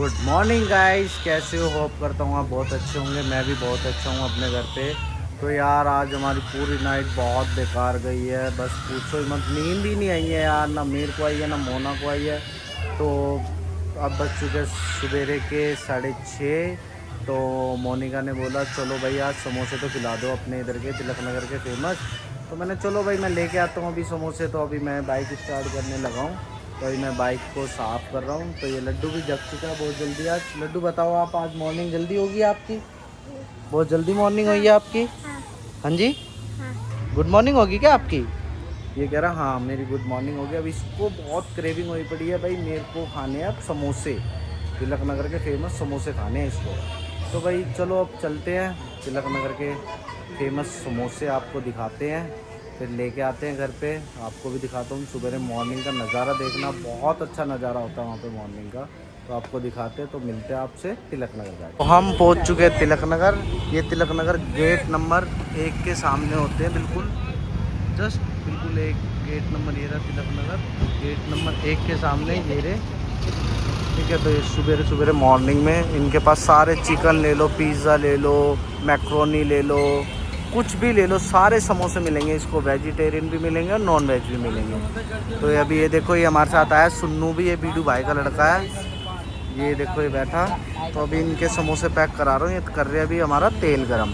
Good morning guys, कैसे हो? Hope करता हूँ आप बहुत अच्छे होंगे। मैं भी बहुत अच्छा हूँ अपने घर पे। तो यार आज हमारी पूरी नाइट बहुत बेकार गई है, बस पूछो ही मत। नींद ही नहीं आई है यार, ना मेरे को आई है ना मोना को आई है। तो अब बज चुके सवेरे के 6:30। तो मोनिका ने बोला चलो भाई आज समोसे तो खिला दो अपने इधर के तिलक नगर के फेमस। तो मैंने चलो भाई मैं लेके आता हूँ अभी समोसे। तो अभी मैं बाइक स्टार्ट करने लगा हूँ। तो अभी मैं बाइक को साफ़ कर रहा हूँ। तो ये लड्डू भी जग चुका है बहुत जल्दी। आज लड्डू बताओ, आप आज मॉर्निंग जल्दी होगी आपकी? बहुत जल्दी मॉर्निंग हुई है आपकी? हाँ जी, गुड मॉर्निंग होगी क्या आपकी? ये कह रहा हाँ मेरी गुड मॉर्निंग हो गई। अब इसको बहुत क्रेविंग हुई पड़ी है भाई, मेरे को खाने हैं अब समोसे। तिलक नगर के फेमस समोसे खाने हैं इसको। तो भाई चलो अब चलते हैं तिलक नगर के फेमस समोसे आपको दिखाते हैं, फिर लेके आते हैं घर पे। आपको भी दिखाता हूँ सुबह मॉर्निंग का नज़ारा, देखना बहुत अच्छा नज़ारा होता है वहाँ पे मॉर्निंग का। तो आपको दिखाते हैं। तो मिलते हैं आपसे तिलक नगर जाके। तो हम पहुँच चुके हैं तिलक नगर। ये तिलक नगर गेट नंबर 1 के सामने होते हैं, बिल्कुल जस्ट बिल्कुल एक गेट नंबर ये रहा तिलक नगर। गेट नंबर 1 के सामने ये रहे। ठीक है, तो ये सुबह सुबह मॉर्निंग में इनके पास सारे चिकन ले लो, पिज़्ज़ा ले लो, मैक्रोनी ले लो, कुछ भी ले लो, सारे समोसे मिलेंगे। इसको वेजिटेरियन भी मिलेंगे और नॉन वेज भी मिलेंगे। तो अभी ये देखो, ये हमारे साथ आया सुन्नू भी, ये बीडू भाई का लड़का है। ये देखो ये बैठा। तो अभी इनके समोसे पैक करा रहा हूँ। ये कर रहे हैं अभी हमारा तेल गरम।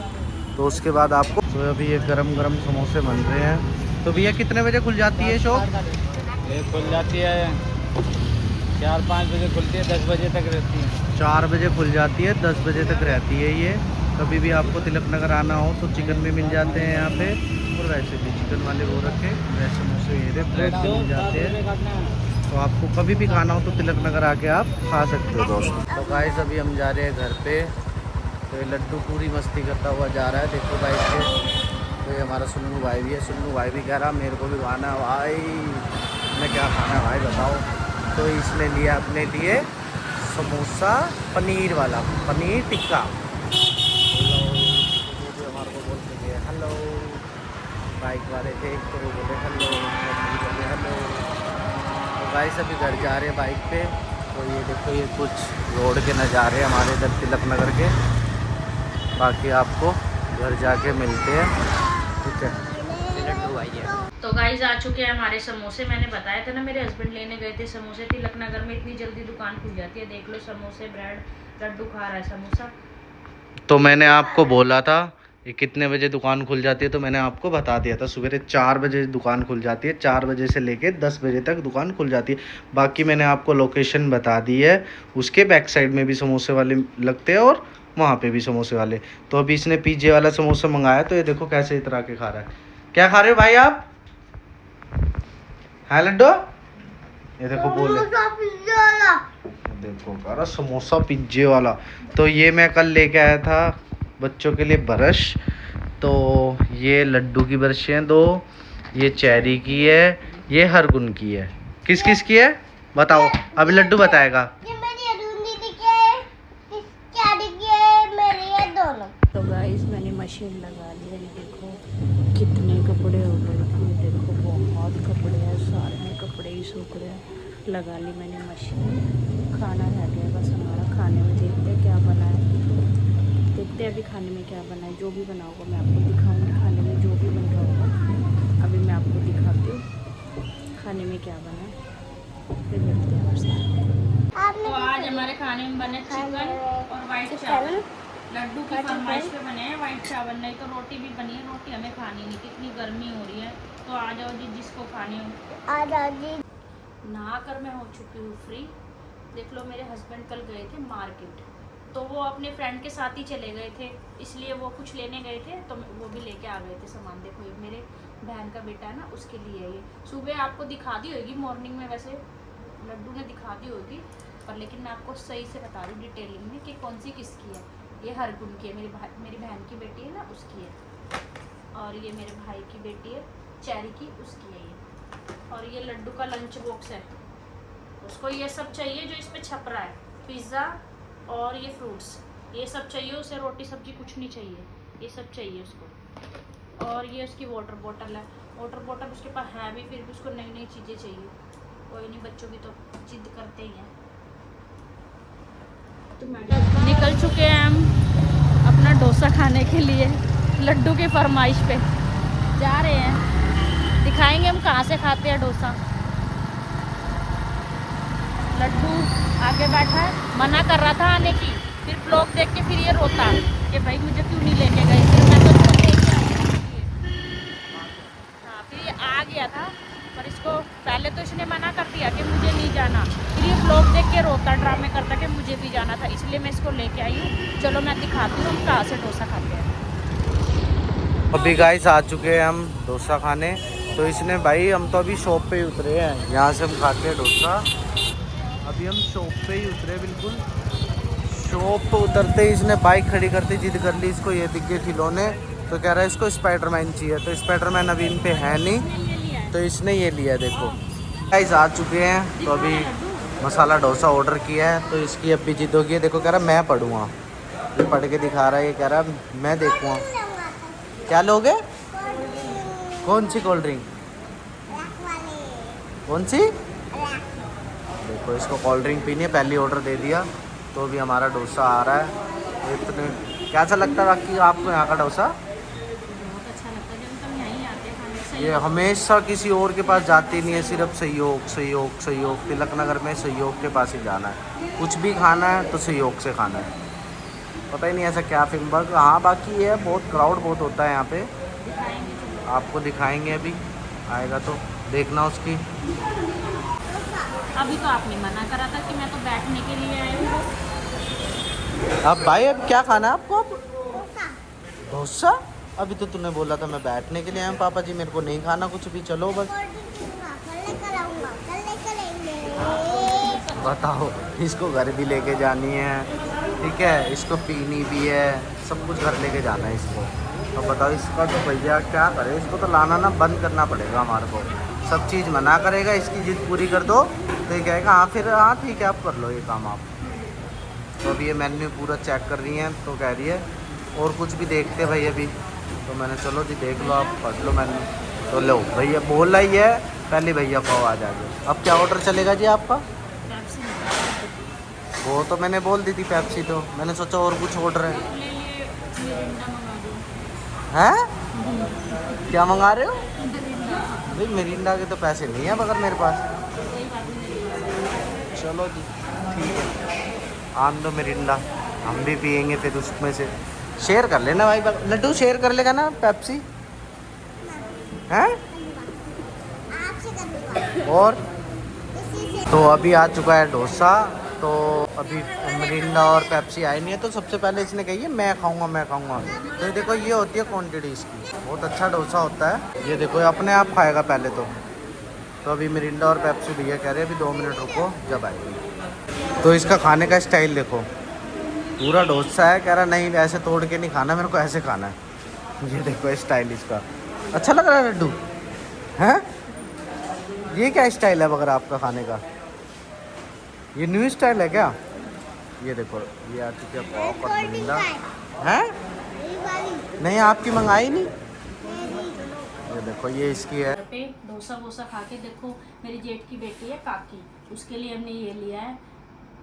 तो उसके बाद आपको तो अभी ये गरम गरम समोसे बन रहे हैं। तो भैया कितने बजे खुल जाती है शॉप? ये खुल जाती है 4-5 बजे, खुलती है 10 बजे तक रहती है। 4 बजे खुल जाती है, 10 बजे तक रहती है ये। कभी भी आपको तिलक नगर आना हो तो चिकन भी मिल जाते हैं यहाँ पे, और वैसे भी चिकन वाले वो रखे वैसे समोसे ये ब्रेड भी मिल जाते हैं। तो आपको कभी भी खाना हो तो तिलक नगर आके आप खा सकते हो दोस्तों। तो गाइस अभी हम जा रहे हैं घर पे। तो ये लड्डू पूरी मस्ती करता हुआ जा रहा है, देखो बाइक पे। तो ये हमारा सुन्नू भाई भी है। सुन्नू भाई भी कह रहा मेरे को भी खाना है भाई। मैं क्या खाना है भाई बताओ? तो इसने लिया अपने लिए समोसा पनीर वाला, पनीर टिक्का। हेलो, वो भी हमारे को बोलते थे हेलो। बाइक वाले थे तो वो बोले हेलो, बोले हेलो। तो गाइस अभी घर जा रहे हैं बाइक पे। तो ये देखो ये कुछ रोड के नज़ारे हमारे इधर तिलक नगर के। बाकी आपको घर जाके मिलते हैं, ठीक है। लड्डू आई है। तो गाइस आ चुके हैं हमारे समोसे। मैंने बताया था ना मेरे हस्बैंड लेने गए थे समोसे। तिलक नगर में इतनी जल्दी दुकान खुल जाती है, देख लो समोसे, ब्रेड। लड्डू खा रहा है समोसा। तो मैंने आपको बोला था ये कितने बजे दुकान खुल जाती है, तो मैंने आपको बता दिया था सुबह 4 बजे दुकान खुल जाती है। 4 बजे से लेके 10 बजे तक दुकान खुल जाती है। बाकी मैंने आपको लोकेशन बता दी है। उसके बैक साइड में भी समोसे वाले लगते हैं और वहाँ पे भी समोसे वाले। तो अभी इसने पिज्जे वाला समोसा मंगाया, तो ये देखो कैसे इतरा के खा रहा है। क्या खा रहे हो भाई आप? है लड्डू? ये देखो बोले, देखो कह रहा समोसा पिज्जे वाला। तो ये मैं कल लेके आया था बच्चों के लिए ब्रश। तो ये लड्डू की ब्रश हैं दो, ये चेरी की है, ये हरगुन की है। किस किस की है बताओ? अभी लड्डू बताएगा। तो गाइस मैंने मशीन लगा ली है, देखो कितने कपड़े हो गए। ये देखो बहुत कपड़े हैं, सारे कपड़े ही सूख रहे हैं। लगा ली मैंने मशीन। खाना रह गया बस हमारा, खाने में देखते हैं क्या बना है। देखते हैं अभी खाने में क्या बना है। जो भी बना होगा मैं आपको दिखाऊंगी। खाने में जो भी बन रहा होगा अभी मैं आपको दिखाती हूँ खाने में क्या बना है, फिर मिलते हैं आपसे। तो आज हमारे खाने में बने चिकन और वाइट चावल। लड्डू की फरमाइश पे बने हैं वाइट चावल, नहीं तो रोटी भी बनी है। रोटी हमें खानी नहीं, कितनी गर्मी हो रही है। तो आ जाओ जी जिसको खानी हो। आ जाओ जी। नहा कर मैं हो चुकी हूँ फ्री। देख लो मेरे हस्बैंड कल गए थे मार्केट, तो वो अपने फ्रेंड के साथ ही चले गए थे, इसलिए वो कुछ लेने गए थे तो वो भी लेके आ गए थे सामान। देखो ये मेरे बहन का बेटा है ना, उसके लिए ये सुबह आपको दिखा दी होगी मॉर्निंग में, वैसे लड्डू ने दिखा दी होगी पर लेकिन मैं आपको सही से बता रही हूँ डिटेलिंग में कि कौन सी किसकी है। ये हरगुन की है, मेरी बहन की बेटी है ना उसकी है। और ये मेरे भाई की बेटी है चेरी की, उसकी है ये। और ये लड्डू का लंच बॉक्स है, उसको ये सब चाहिए जो इस पे छप रहा है, पिज़्ज़ा और ये फ्रूट्स, ये सब चाहिए उसे। रोटी सब्जी कुछ नहीं चाहिए, ये सब चाहिए उसको। और ये उसकी वाटर बॉटल है। वाटर बॉटल उसके पास है भी, फिर भी उसको नई नई चीज़ें चाहिए। कोई नहीं, बच्चों की तो जिद करते ही हैं। निकल चुके हैं हम अपना डोसा खाने के लिए, लड्डू की फरमाइश पे जा रहे हैं। दिखाएंगे हम कहाँ से खाते हैं डोसा। लड्डू आगे बैठा है, मना कर रहा था आने की, फिर ब्लॉग देख के फिर ये रोता कि भाई मुझे क्यों नहीं लेके गए। फिर मैं तो इसको लेके आई। हाँ, फिर ये आ गया था, पर इसको पहले तो इसने मना कर दिया कि मुझे नहीं जाना, फिर ये ब्लॉग देख के रोता, ड्रामे करता कि मुझे भी जाना था, इसलिए मैं इसको लेके आई हूँ। चलो मैं दिखाती हूँ हम कहाँ से डोसा खाते हैं। अभी गाइस आ चुके हैं हम डोसा खाने। तो इसने भाई, हम तो अभी शॉप पे ही उतरे हैं, यहाँ से हम खाते हैं डोसा। अभी हम शॉप पे ही उतरे, बिल्कुल शॉप पे उतरते ही इसने बाइक खड़ी करते जिद कर ली। इसको ये दिख गए खिलौने, तो कह रहा है इसको स्पाइडरमैन चाहिए। तो स्पाइडरमैन अभी इन पे है नहीं, तो इसने ये लिया। देखो गाइस आ चुके हैं, तो अभी मसाला डोसा ऑर्डर किया है। तो इसकी अभी जिद होगी है, देखो कह रहा मैं पढ़ूँगा, ये पढ़ के दिखा रहा है। ये कह रहा मैं देखूँगा। क्या लोगे? कौन सी कोल्ड ड्रिंक? कौन सी? देखो इसको कोल्ड ड्रिंक पीनी है, पहले ऑर्डर दे दिया। तो अभी हमारा डोसा आ रहा है। इतने कैसा लगता है बाकी आपको यहाँ का डोसा? बहुत अच्छा लगता है जब हम यहीं आते हैं खाने। ये हमेशा किसी और के पास जाती नहीं है, सिर्फ सहयोग सहयोग सहयोग। तिलक नगर में सहयोग के पास ही जाना है, कुछ भी खाना है तो सहयोग से खाना है। पता ही नहीं ऐसा क्या फिल्म बग। हाँ बाकी ये बहुत क्राउड बहुत होता है यहाँ पे, आपको दिखाएंगे अभी आएगा तो देखना उसकी। अभी तो आपने मना करा था कि मैं तो बैठने के लिए आई हूँ। अब भाई अब क्या खाना है आपको? अब डोसा? अभी तो तूने बोला था मैं बैठने के लिए आया हूँ पापा जी, मेरे को नहीं खाना कुछ भी, चलो बस। बताओ, इसको घर भी लेके जानी है, ठीक है, इसको पीनी भी है, सब कुछ घर लेके जाना है इसको। तो बताओ इसका तो भैया क्या करे, इसको तो लाना ना बंद करना पड़ेगा हमारे को। सब चीज़ मना करेगा, इसकी जिद पूरी कर दो तो ये कहेगा हाँ फिर हाँ ठीक है आप कर लो ये काम आप। तो अभी ये मेन्यू पूरा चेक कर रही हैं, तो कह रही है और कुछ भी देखते भाई अभी। तो मैंने चलो जी देख लो आप, पढ़ लो मेन्यू। तो लो भैया बोल रही है, पहले भैया को आ जाएगा। अब क्या ऑर्डर चलेगा जी आपका? वो तो मैंने बोल दी थी पेप्सी, तो मैंने सोचा और कुछ ऑर्डर है। क्या मंगा रहे हो? भाई मिरिंडा के तो पैसे नहीं है मगर मेरे पास। चलो जी ठीक है, आन दो मिरिंडा, हम भी पियेंगे फिर उसमें से। शेयर कर लेना भाई, लड्डू शेयर कर लेगा ना पेप्सी हैं? और तो अभी आ चुका है डोसा। तो अभी मिरिंडा और पेप्सी आई नहीं है, तो सबसे पहले इसने कही है मैं खाऊंगा मैं खाऊंगा। तो देखो ये होती है क्वांटिटी इसकी, बहुत अच्छा डोसा होता है। ये देखो ये अपने आप खाएगा पहले तो अभी मिरिंडा और पेप्सी भैया कह रहे हैं अभी 2 मिनट रुको जब आएगी। तो इसका खाने का स्टाइल देखो, पूरा डोसा है, कह रहा नहीं ऐसे तोड़ के नहीं खाना, मेरे को ऐसे खाना है। ये देखो स्टाइल इसका, अच्छा लग रहा है लड्डू हैं? ये क्या स्टाइल है मगर आपका खाने का? ये न्यू स्टाइल है क्या? ये देखो ये आ चुकी है पॉप और मिरिंडा हैं? नहीं आपकी मंगाई नहीं। ये देखो ये इसकी है। पे डोसा वोसा खा के देखो, मेरी जेठ की बेटी है काकी, उसके लिए हमने ये लिया है।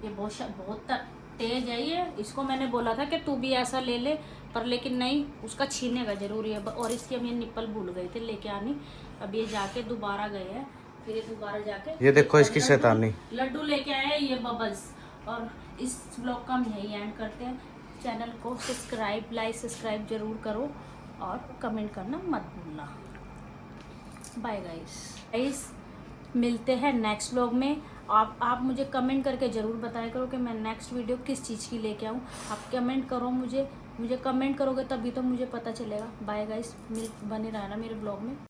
ये बहुत तेज है ये, इसको मैंने बोला था कि तू भी ऐसा ले ले, पर लेकिन नहीं, उसका छीनेगा जरूरी है। और इसकी हम ये निप्पल भूल गए थे लेके आनी, अब ये जाके दोबारा गए हैं, फिर ये दोबारा जाके ये देखो इसकी शैतानी, लड्डू लेके आए ये बबल्स। और इस ब्लॉग का हम यही एंड करते हैं। चैनल को लाइक सब्सक्राइब जरूर करो और कमेंट करना मत भूलना। बाय गाइस, मिलते हैं नेक्स्ट व्लॉग में। आप मुझे कमेंट करके ज़रूर बताया करो कि मैं नेक्स्ट वीडियो किस चीज़ की लेके आऊँ। आप कमेंट करो, मुझे कमेंट करोगे तभी तो मुझे पता चलेगा। बाय गाइस, बने रहना मेरे ब्लॉग में।